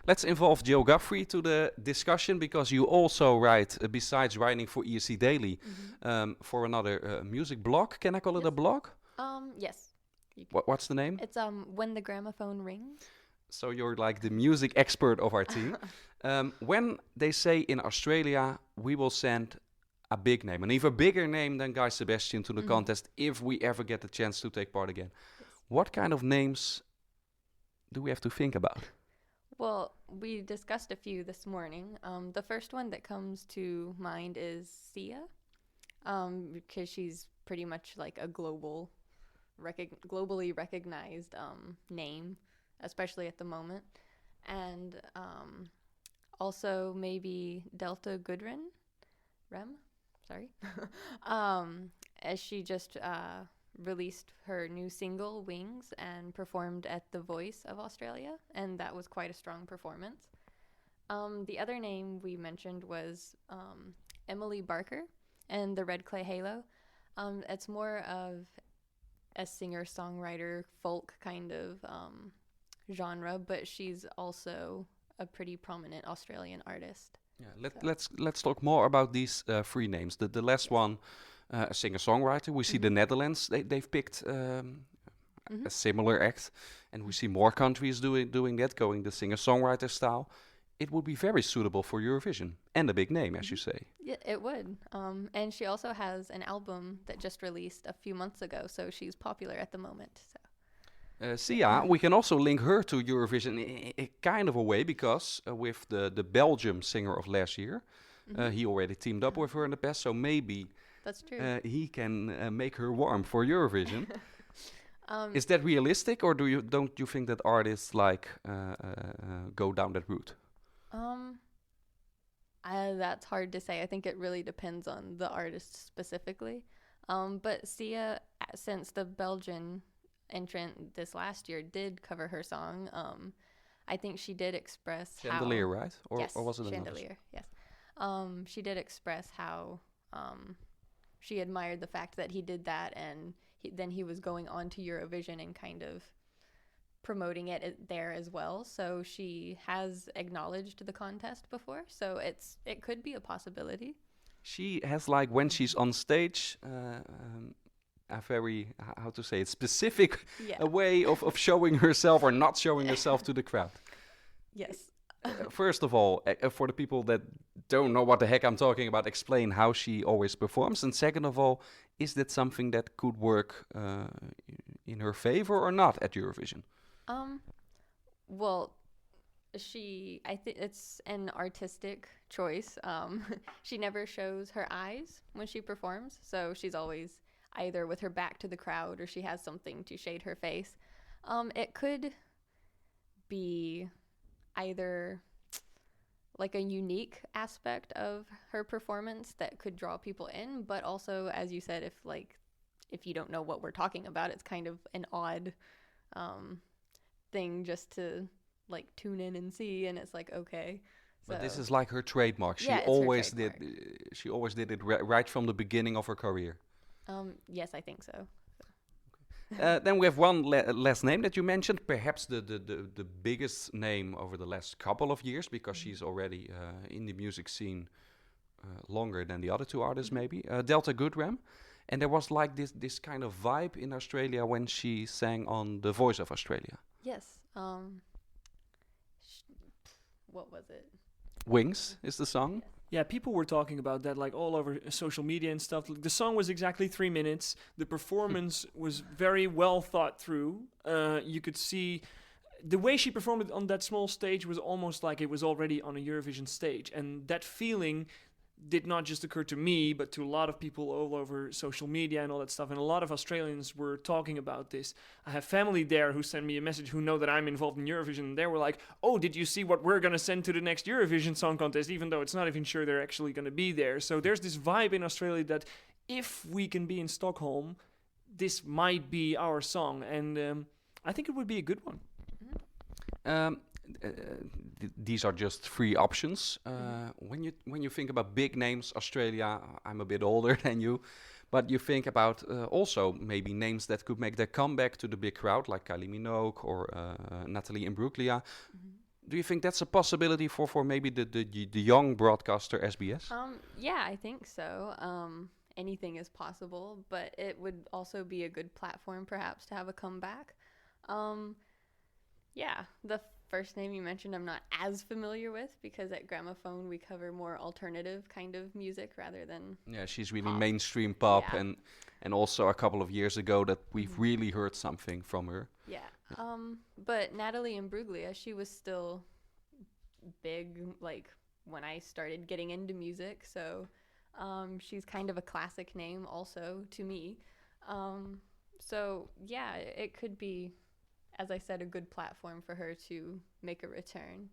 Let's involve Jill Guthrie to the discussion because you also write, besides writing for ESC Daily, for another music blog. Can I call it a blog? Yes. What's the name? It's When the Gramophone Rings. So you're like the music expert of our team. When they say in Australia, we will send a big name, an even bigger name than Guy Sebastian to the contest if we ever get the chance to take part again. Yes. What kind of names do we have to think about? Well, we discussed a few this morning. The first one that comes to mind is Sia, because she's pretty much like a globally recognized name, especially at the moment. And also maybe Delta Goodrem, as she just released her new single, Wings, and performed at The Voice of Australia, and that was quite a strong performance. The other name we mentioned was Emily Barker and the Red Clay Halo. It's more of a singer-songwriter folk kind of genre, but she's also a pretty prominent Australian artist. Yeah, let's talk more about these three names. The last one, a singer-songwriter. We see the Netherlands. They've picked a similar act, and we see more countries doing that, going the singer-songwriter style. It would be very suitable for Eurovision and a big name, as you say. Yeah, it would. And she also has an album that just released a few months ago, so she's popular at the moment. So. Sia, we can also link her to Eurovision in kind of a way because with the Belgium singer of last year, he already teamed up with her in the past, so maybe that's true. He can make her warm for Eurovision. Is that realistic, or don't you think that artists go down that route? That's hard to say. I think it really depends on the artist specifically. But Sia, since the Belgian entrant this last year did cover her song, I think she did express Chandelier, right? Yes, or was it Chandelier, yes. She did express how she admired the fact that he did that, and then he was going on to Eurovision and kind of promoting it there as well. So she has acknowledged the contest before, so it could be a possibility. She has, like, when she's on stage, a very, how to say it, specific a way of showing herself or not showing herself to the crowd. Yes. First of all, for the people that don't know what the heck I'm talking about, explain how she always performs. And second of all, is that something that could work in her favor or not at Eurovision? Well, I think it's an artistic choice. She never shows her eyes when she performs, so she's always either with her back to the crowd or she has something to shade her face. It could be either like a unique aspect of her performance that could draw people in, but also, as you said, if you don't know what we're talking about, it's kind of an odd thing just to like tune in and see, and it's like, okay. But this is like her trademark. She always did it right from the beginning of her career. Yes, I think so. Then we have one last name that you mentioned, perhaps the biggest name over the last couple of years, because she's already in the music scene longer than the other two artists, maybe. Delta Goodrem. And there was like this kind of vibe in Australia when she sang on The Voice of Australia. Yes. What was it? Wings is the song. Yes. Yeah, people were talking about that like all over social media and stuff. The song was exactly 3 minutes. The performance was very well thought through. You could see the way she performed it on that small stage was almost like it was already on a Eurovision stage. And that feeling did not just occur to me, but to a lot of people all over social media and all that stuff. And a lot of Australians were talking about this. I have family there who send me a message who know that I'm involved in Eurovision. And they were like, oh, did you see what we're going to send to the next Eurovision Song Contest? Even though it's not even sure they're actually going to be there. So there's this vibe in Australia that if we can be in Stockholm, this might be our song. And I think it would be a good one. These are just three options. When you think about big names, Australia, I'm a bit older than you, but you think about also maybe names that could make their comeback to the big crowd, like Kylie Minogue or Natalie Imbruglia. Do you think that's a possibility for maybe the young broadcaster SBS? Yeah, I think so. Anything is possible, but it would also be a good platform perhaps to have a comeback. Um, yeah, the first name you mentioned I'm not as familiar with because at Gramophone we cover more alternative kind of music rather than Yeah, she's really pop. mainstream pop, Yeah. and also a couple of years ago that we've really heard something from her. Yeah. But Natalie Imbruglia, she was still big like when I started getting into music, so she's kind of a classic name also to me. So yeah, it could be, as I said, a good platform for her to make a return.